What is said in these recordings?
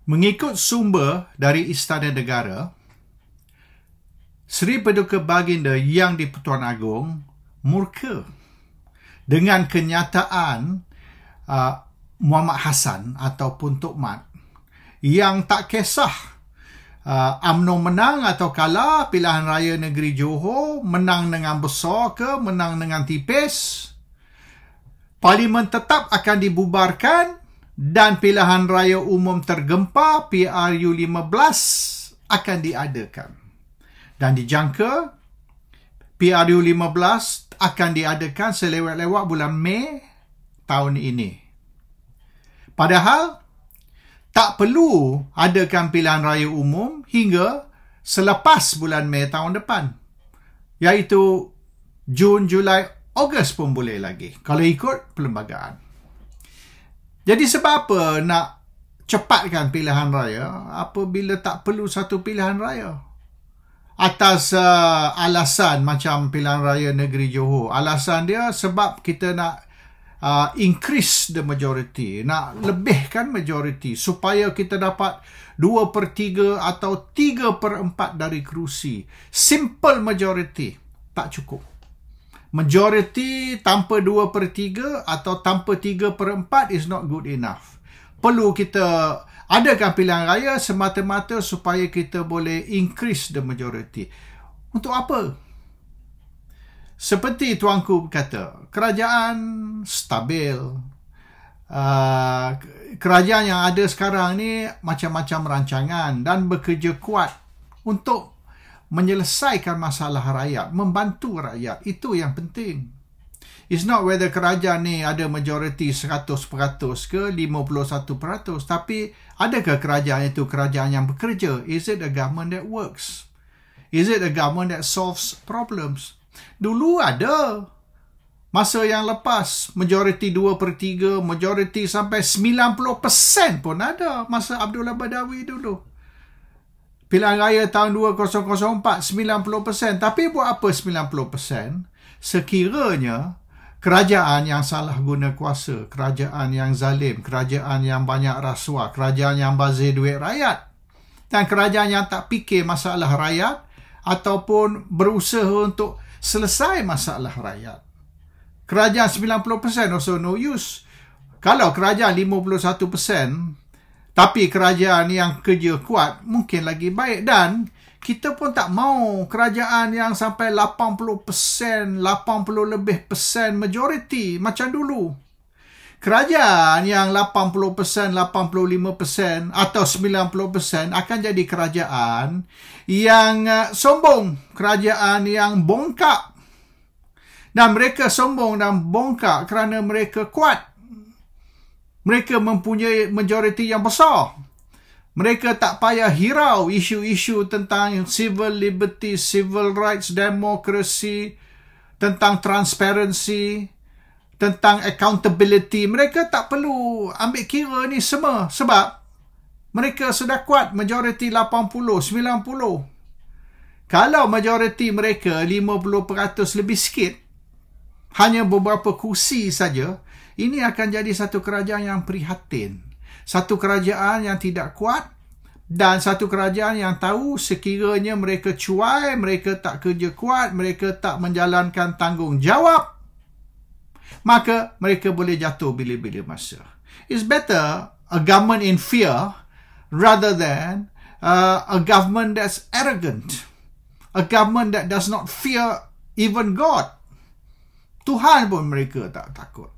Mengikut sumber dari Istana Negara, Seri Paduka Baginda Yang di-Pertuan Agong murka dengan kenyataan Muhammad Hassan ataupun Tok Mat yang tak kisah UMNO menang atau kalah pilihan raya negeri Johor, menang dengan besar ke, menang dengan tipis, Parlimen tetap akan dibubarkan dan pilihan raya umum tergempar PRU 15 akan diadakan. Dan dijangka PRU 15 akan diadakan selewat-lewat bulan Mei tahun ini. Padahal tak perlu adakan pilihan raya umum hingga selepas bulan Mei tahun depan. Iaitu Jun, Julai, Ogos pun boleh lagi kalau ikut perlembagaan. Jadi sebab apa nak cepatkan pilihan raya apabila tak perlu satu pilihan raya? Atas alasan macam pilihan raya negeri Johor. Alasan dia sebab kita nak increase the majority. Nak lebihkan majority supaya kita dapat 2/3 atau 3/4 dari kerusi. Simple majority. Tak cukup. Majority tanpa 2/3 atau tanpa 3/4 is not good enough. Perlu kita adakan pilihan raya semata-mata supaya kita boleh increase the majority. Untuk apa? Seperti tuanku berkata, kerajaan stabil. Kerajaan yang ada sekarang ni macam-macam rancangan dan bekerja kuat untuk menyelesaikan masalah rakyat, membantu rakyat. Itu yang penting. It's not whether kerajaan ni ada majority 100% ke 51%. Tapi adakah kerajaan itu kerajaan yang bekerja? Is it a government that works? Is it a government that solves problems? Dulu ada. Masa yang lepas, majority 2/3, majority sampai 90% pun ada. Masa Abdullah Badawi dulu. Pilihan raya tahun 2004, 90%. Tapi buat apa 90%? Sekiranya kerajaan yang salah guna kuasa, kerajaan yang zalim, kerajaan yang banyak rasuah, kerajaan yang bazir duit rakyat, dan kerajaan yang tak fikir masalah rakyat ataupun berusaha untuk selesai masalah rakyat. Kerajaan 90% also no use. Kalau kerajaan 51%, tapi kerajaan yang kerja kuat mungkin lagi baik. Dan kita pun tak mau kerajaan yang sampai 80%, 80 lebih persen majority macam dulu. Kerajaan yang 80%, 85% atau 90% akan jadi kerajaan yang sombong. Kerajaan yang bongkak. Dan mereka sombong dan bongkak kerana mereka kuat. Mereka mempunyai majoriti yang besar. Mereka tak payah hirau isu-isu tentang civil liberty, civil rights, demokrasi, tentang transparency, tentang accountability. Mereka tak perlu ambil kira ni semua. Sebab mereka sudah kuat majoriti 80, 90. Kalau majoriti mereka 50% lebih sikit, hanya beberapa kursi saja, ini akan jadi satu kerajaan yang prihatin. Satu kerajaan yang tidak kuat dan satu kerajaan yang tahu sekiranya mereka cuai, mereka tak kerja kuat, mereka tak menjalankan tanggungjawab, maka mereka boleh jatuh bila-bila masa. It's better a government in fear rather than a government that's arrogant. A government that does not fear even God. Tuhan pun mereka tak takut.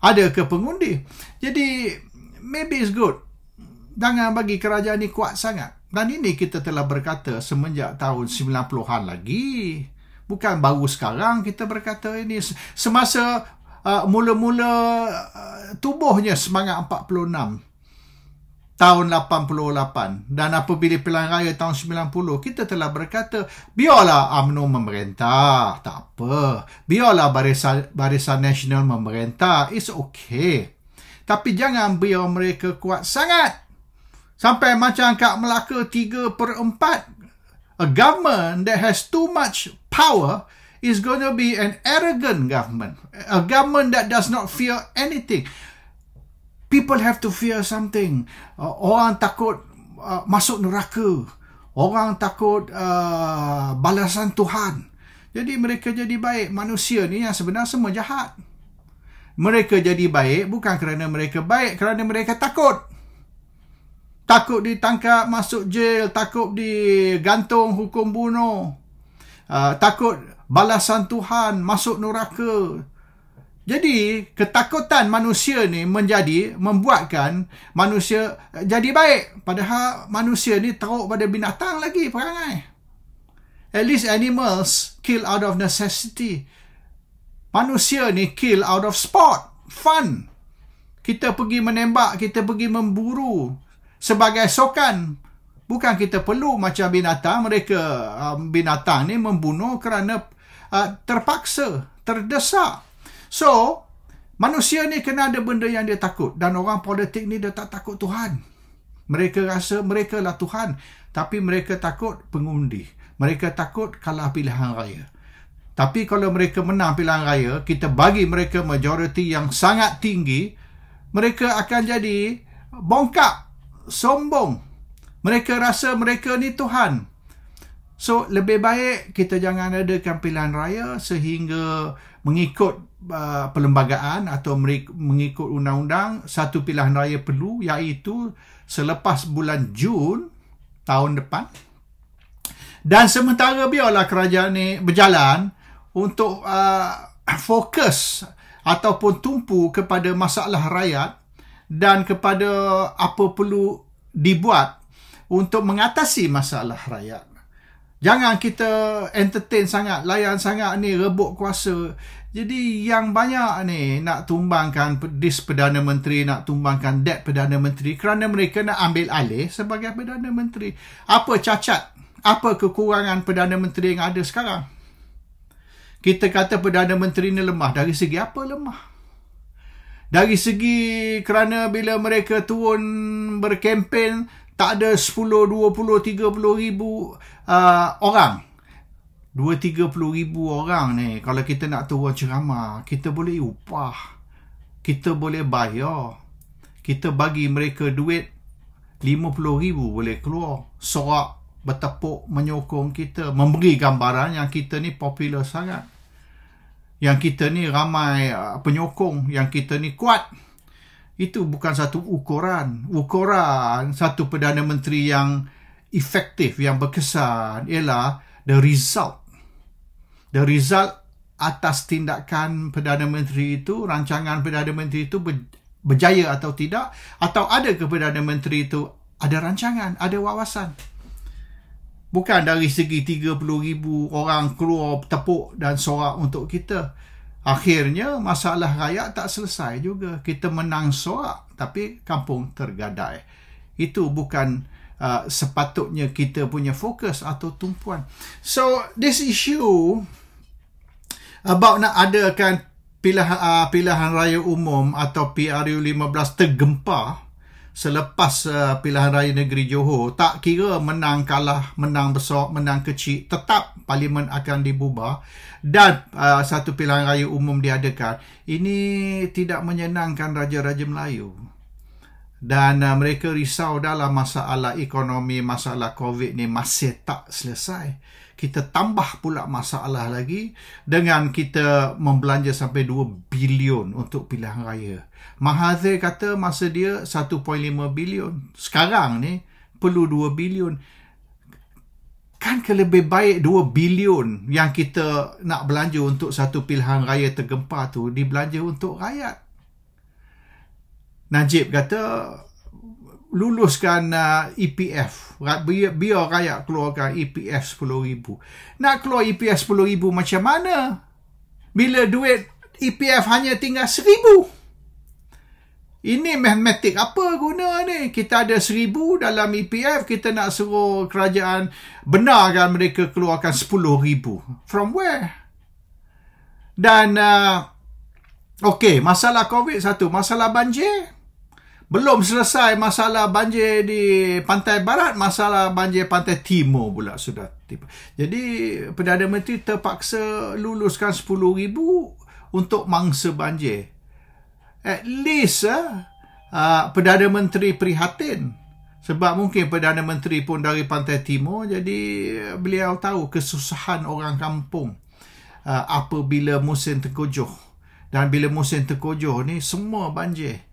Ada ke pengundi? Jadi, maybe it's good. Jangan bagi kerajaan ni kuat sangat. Dan ini kita telah berkata semenjak tahun 90-an lagi. Bukan baru sekarang kita berkata ini. Semasa mula-mula tubuhnya semangat 46. Tahun 88. Dan apabila pilihan raya tahun 90, kita telah berkata, biarlah UMNO memerintah. Tak apa. Biarlah Barisan Nasional memerintah. It's okay. Tapi jangan biar mereka kuat sangat. Sampai macam Kak Melaka 3/4. A government that has too much power is going to be an arrogant government. A government that does not fear anything. People have to fear something. Orang takut masuk neraka. Orang takut balasan Tuhan. Jadi mereka jadi baik. Manusia ni yang sebenarnya semua jahat. Mereka jadi baik bukan kerana mereka baik, kerana mereka takut. Takut ditangkap, masuk jail, takut digantung hukum bunuh. Takut balasan Tuhan, masuk neraka. Jadi, ketakutan manusia ni membuatkan manusia jadi baik. Padahal manusia ni teruk pada binatang lagi perangai. At least animals kill out of necessity. Manusia ni kill out of sport, fun. Kita pergi menembak, kita pergi memburu sebagai sokan. Bukan kita perlu macam binatang. Binatang ni membunuh kerana terpaksa, terdesak. So, manusia ni kena ada benda yang dia takut. Dan orang politik ni dia tak takut Tuhan. Mereka rasa mereka lah Tuhan. Tapi mereka takut pengundi. Mereka takut kalah pilihan raya. Tapi kalau mereka menang pilihan raya, kita bagi mereka majoriti yang sangat tinggi, mereka akan jadi bongkak, sombong. Mereka rasa mereka ni Tuhan. So, lebih baik kita jangan adakan pilihan raya sehingga mengikut perlembagaan atau mengikut undang-undang. Satu pilihan raya perlu, iaitu selepas bulan Jun tahun depan. Dan sementara biarlah kerajaan ni berjalan untuk fokus ataupun tumpu kepada masalah rakyat dan kepada apa perlu dibuat untuk mengatasi masalah rakyat. Jangan kita entertain sangat, layan sangat ni, rebut kuasa. Jadi yang banyak ni nak tumbangkan Perdana Menteri, nak tumbangkan debt Perdana Menteri kerana mereka nak ambil alih sebagai Perdana Menteri. Apa cacat, apa kekurangan Perdana Menteri yang ada sekarang? Kita kata Perdana Menteri ni lemah. Dari segi apa lemah? Dari segi kerana bila mereka turun berkempen, tak ada 10, 20, 30 ribu orang. 2-30 ribu orang ni. Kalau kita nak turun ceramah, kita boleh upah. Kita boleh bayar. Kita bagi mereka duit 50 ribu boleh keluar. Sorak, bertepuk, menyokong kita. Memberi gambaran yang kita ni popular sangat. Yang kita ni ramai penyokong. Yang kita ni kuat. Itu bukan satu ukuran. Ukuran satu Perdana Menteri yang efektif, yang berkesan ialah the result. The result atas tindakan Perdana Menteri itu, rancangan Perdana Menteri itu berjaya atau tidak, atau ada ke Perdana Menteri itu ada rancangan, ada wawasan. Bukan dari segi 30 ribu orang keluar tepuk dan sorak untuk kita. Akhirnya masalah rakyat tak selesai juga. Kita menang sorak tapi kampung tergadai. Itu bukan sepatutnya kita punya fokus atau tumpuan. So this issue about nak adakan pilihan raya umum atau PRU 15 tergempar selepas pilihan raya negeri Johor. Tak kira menang kalah, menang besar, menang kecil, tetap parlimen akan dibubar dan satu pilihan raya umum diadakan. Ini tidak menyenangkan raja-raja Melayu. Dan mereka risau dalam masalah ekonomi, masalah COVID ni masih tak selesai. Kita tambah pula masalah lagi dengan kita membelanja sampai 2 bilion untuk pilihan raya. Mahathir kata masa dia 1.5 bilion. Sekarang ni perlu 2 bilion. Kan lebih baik 2 bilion yang kita nak belanja untuk satu pilihan raya tergempar tu dibelanja untuk rakyat. Najib kata luluskan EPF. Biar rakyat keluarkan EPF 10,000. Nak keluar EPF 10,000 macam mana? Bila duit EPF hanya tinggal 1,000. Ini matematik apa guna ni? Kita ada 1,000 dalam EPF, kita nak suruh kerajaan benarkan mereka keluarkan 10,000. From where? Dan okey, masalah COVID satu, masalah banjir belum selesai. Masalah banjir di pantai barat, masalah banjir pantai timur pula sudah tiba. Jadi Perdana Menteri terpaksa luluskan 10,000 untuk mangsa banjir. At least Perdana Menteri prihatin. Sebab mungkin Perdana Menteri pun dari Pantai Timur, jadi beliau tahu kesusahan orang kampung apabila musim tengkujuh. Dan bila musim tengkujuh ni, semua banjir.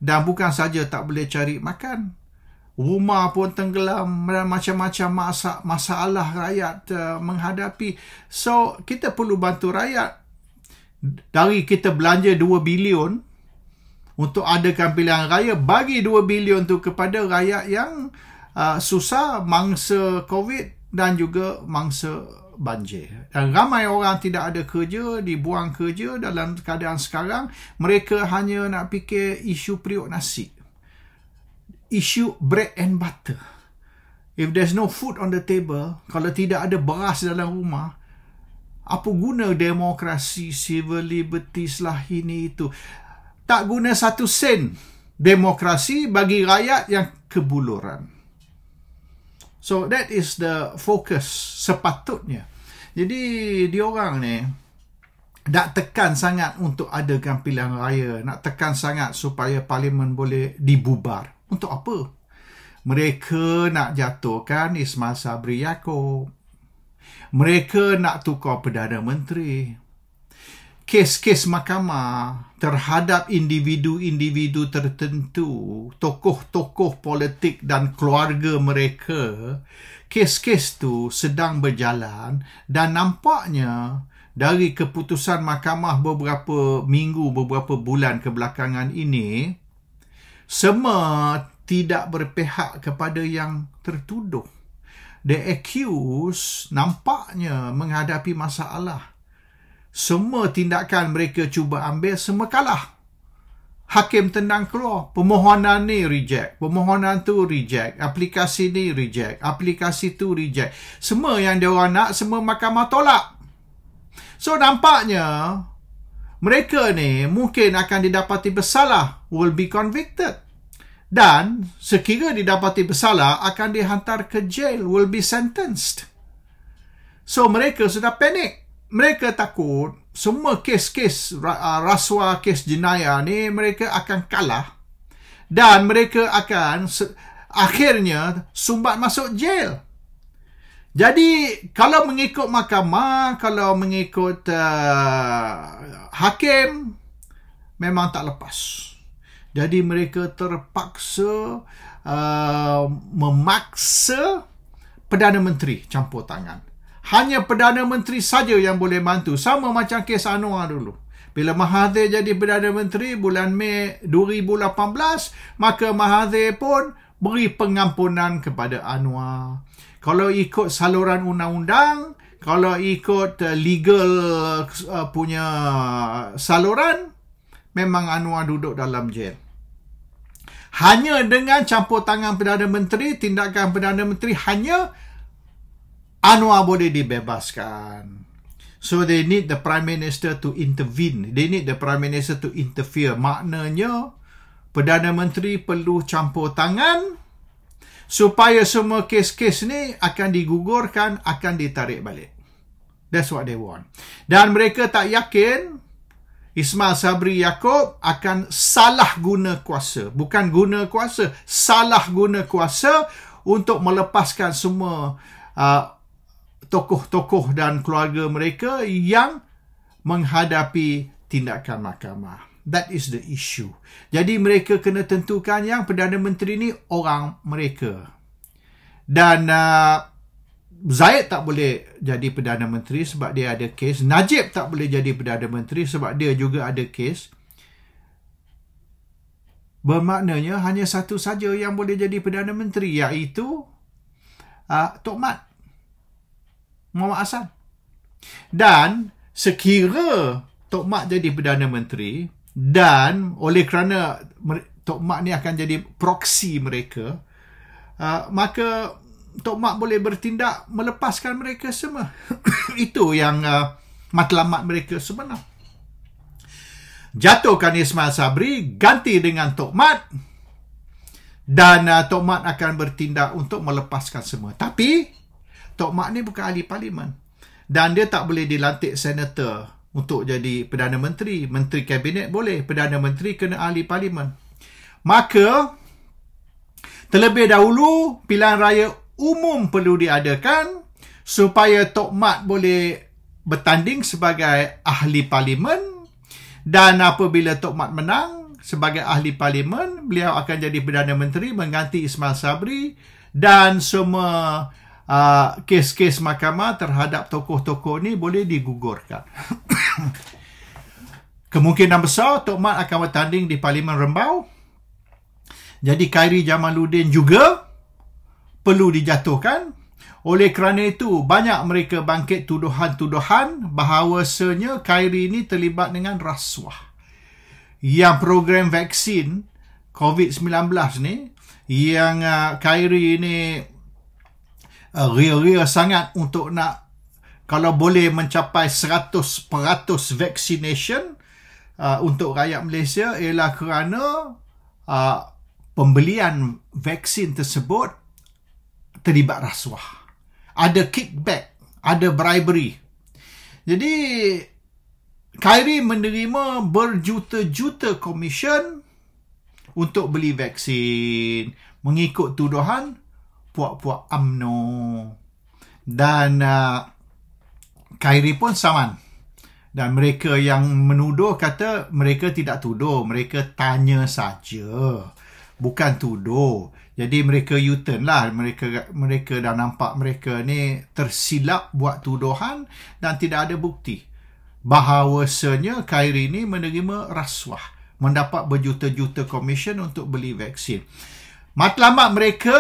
Dan bukan saja tak boleh cari makan, rumah pun tenggelam, macam-macam masalah rakyat menghadapi. So, kita perlu bantu rakyat. Dari kita belanja 2 bilion untuk adakan pilihan raya, bagi 2 bilion tu kepada rakyat yang susah mangsa COVID dan juga mangsa banjir. Dan ramai orang tidak ada kerja, dibuang kerja dalam keadaan sekarang. Mereka hanya nak fikir isu periuk nasi, isu bread and butter. If there's no food on the table, kalau tidak ada beras dalam rumah, apa guna demokrasi, civil liberties lah, ini itu. Tak guna 1 sen demokrasi bagi rakyat yang kebuluran. So that is the focus sepatutnya. Jadi diorang ni nak tekan sangat untuk adakan pilihan raya, nak tekan sangat supaya parlimen boleh dibubar. Untuk apa? Mereka nak jatuhkan Ismail Sabri Yaakob. Mereka nak tukar Perdana Menteri. Kes-kes mahkamah terhadap individu-individu tertentu, tokoh-tokoh politik dan keluarga mereka, kes-kes tu sedang berjalan dan nampaknya dari keputusan mahkamah beberapa minggu, beberapa bulan kebelakangan ini, semua tidak berpihak kepada yang tertuduh. The accused nampaknya menghadapi masalah. Semua tindakan mereka cuba ambil, semua kalah. Hakim tendang keluar. Permohonan ni reject. Permohonan tu reject. Aplikasi ni reject. Aplikasi tu reject. Semua yang diorang nak, semua mahkamah tolak. So, nampaknya mereka ni mungkin akan didapati bersalah. Will be convicted. Dan sekira didapati bersalah, akan dihantar ke jail. Will be sentenced. So, mereka sudah panik. Mereka takut semua kes-kes rasuah, kes jenayah ni mereka akan kalah dan mereka akan akhirnya sumbat masuk jail. Jadi kalau mengikut mahkamah, kalau mengikut hakim, memang tak lepas. Jadi mereka terpaksa memaksa Perdana Menteri campur tangan. Hanya Perdana Menteri saja yang boleh bantu. Sama macam kes Anwar dulu. Bila Mahathir jadi Perdana Menteri bulan Mei 2018, maka Mahathir pun beri pengampunan kepada Anwar. Kalau ikut saluran undang-undang, kalau ikut legal punya saluran, memang Anwar duduk dalam jail. Hanya dengan campur tangan Perdana Menteri, tindakan Perdana Menteri, hanya Anwar boleh dibebaskan. So they need the Prime Minister to intervene. They need the Prime Minister to interfere. Maknanya Perdana Menteri perlu campur tangan supaya semua kes-kes ni akan digugurkan, akan ditarik balik. That's what they want. Dan mereka tak yakin Ismail Sabri Yaakob akan salah guna kuasa. Bukan guna kuasa, salah guna kuasa untuk melepaskan semua tokoh-tokoh dan keluarga mereka yang menghadapi tindakan mahkamah. That is the issue. Jadi mereka kena tentukan yang Perdana Menteri ni orang mereka. Dan Zahid tak boleh jadi Perdana Menteri sebab dia ada kes. Najib tak boleh jadi Perdana Menteri sebab dia juga ada kes. Bermaknanya hanya satu saja yang boleh jadi Perdana Menteri, iaitu Tok Mat, Muhammad Hassan. Dan sekira Tok Mat jadi Perdana Menteri dan oleh kerana Tok Mat ni akan jadi proksi mereka, maka Tok Mat boleh bertindak melepaskan mereka semua. Itu yang matlamat mereka sebenar. Jatuhkan Ismail Sabri, ganti dengan Tok Mat, dan Tok Mat akan bertindak untuk melepaskan semua. Tapi Tok Mat ni bukan ahli parlimen dan dia tak boleh dilantik senator untuk jadi Perdana Menteri. Menteri Kabinet boleh, Perdana Menteri kena ahli parlimen. Maka terlebih dahulu pilihan raya umum perlu diadakan supaya Tok Mat boleh bertanding sebagai ahli parlimen, dan apabila Tok Mat menang sebagai ahli parlimen, beliau akan jadi Perdana Menteri mengganti Ismail Sabri, dan semua kes-kes mahkamah terhadap tokoh-tokoh ni boleh digugurkan. Kemungkinan besar Tok Mat akan bertanding di Parlimen Rembau. Jadi Khairi Jamaluddin juga perlu dijatuhkan. Oleh kerana itu, banyak mereka bangkit tuduhan-tuduhan bahawasanya Khairi ini terlibat dengan rasuah. Yang program vaksin COVID-19 ni, yang Khairi ini ria-ria sangat untuk nak, kalau boleh mencapai 100% vaccination untuk rakyat Malaysia, ialah kerana pembelian vaksin tersebut terlibat rasuah. Ada kickback, ada bribery. Jadi, Khairi menerima berjuta-juta komisen untuk beli vaksin mengikut tuduhan puak-puak UMNO. Dan Khairi pun saman. Dan mereka yang menuduh kata mereka tidak tuduh, mereka tanya saja, bukan tuduh. Jadi mereka U-turn lah. Mereka dah nampak mereka ni tersilap buat tuduhan dan tidak ada bukti bahawasanya Khairi ni menerima rasuah, mendapat berjuta-juta komisen untuk beli vaksin. Matlamat mereka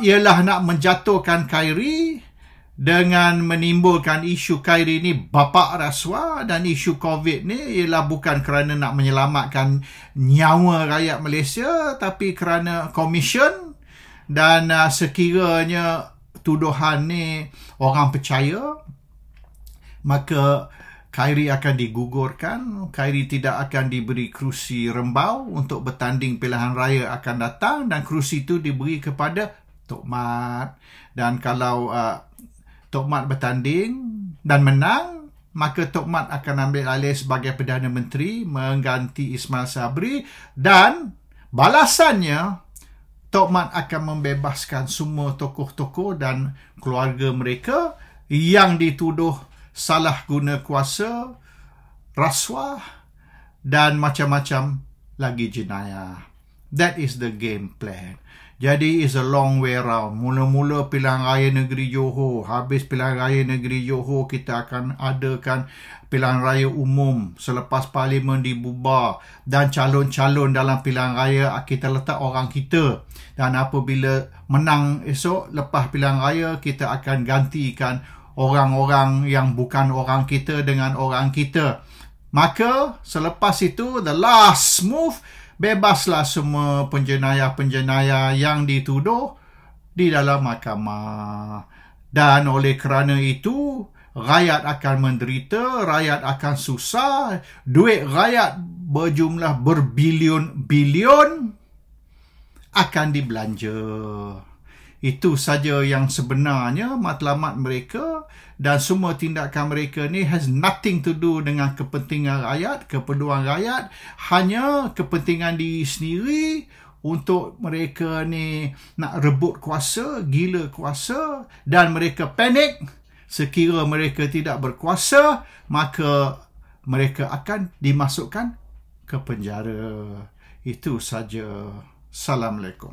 ialah nak menjatuhkan Khairi dengan menimbulkan isu Khairi ni bapa rasuah, dan isu COVID ni ialah bukan kerana nak menyelamatkan nyawa rakyat Malaysia, tapi kerana komisen. Dan sekiranya tuduhan ni orang percaya, maka Khairi akan digugurkan. Khairi tidak akan diberi kerusi Rembau untuk bertanding pilihan raya akan datang, dan kerusi itu diberi kepada Tok Mat. Dan kalau Tok Mat bertanding dan menang, maka Tok Mat akan ambil alih sebagai Perdana Menteri mengganti Ismail Sabri, dan balasannya Tok Mat akan membebaskan semua tokoh-tokoh dan keluarga mereka yang dituduh salah guna kuasa, rasuah dan macam-macam lagi jenayah. That is the game plan. Jadi, it's a long way round. Mula-mula pilihan raya negeri Johor. Habis pilihan raya negeri Johor, kita akan adakan pilihan raya umum selepas parlimen dibubar. Dan calon-calon dalam pilihan raya, kita letak orang kita. Dan apabila menang esok, lepas pilihan raya, kita akan gantikan orang-orang yang bukan orang kita dengan orang kita. Maka, selepas itu, the last move, bebaslah semua penjenayah-penjenayah yang dituduh di dalam mahkamah. Dan oleh kerana itu, rakyat akan menderita, rakyat akan susah, duit rakyat berjumlah berbilion-bilion akan dibelanja. Itu saja yang sebenarnya matlamat mereka, dan semua tindakan mereka ni has nothing to do dengan kepentingan rakyat, keperluan rakyat, hanya kepentingan diri sendiri untuk mereka ni nak rebut kuasa, gila kuasa, dan mereka panik. Sekira mereka tidak berkuasa, maka mereka akan dimasukkan ke penjara. Itu saja. Assalamualaikum.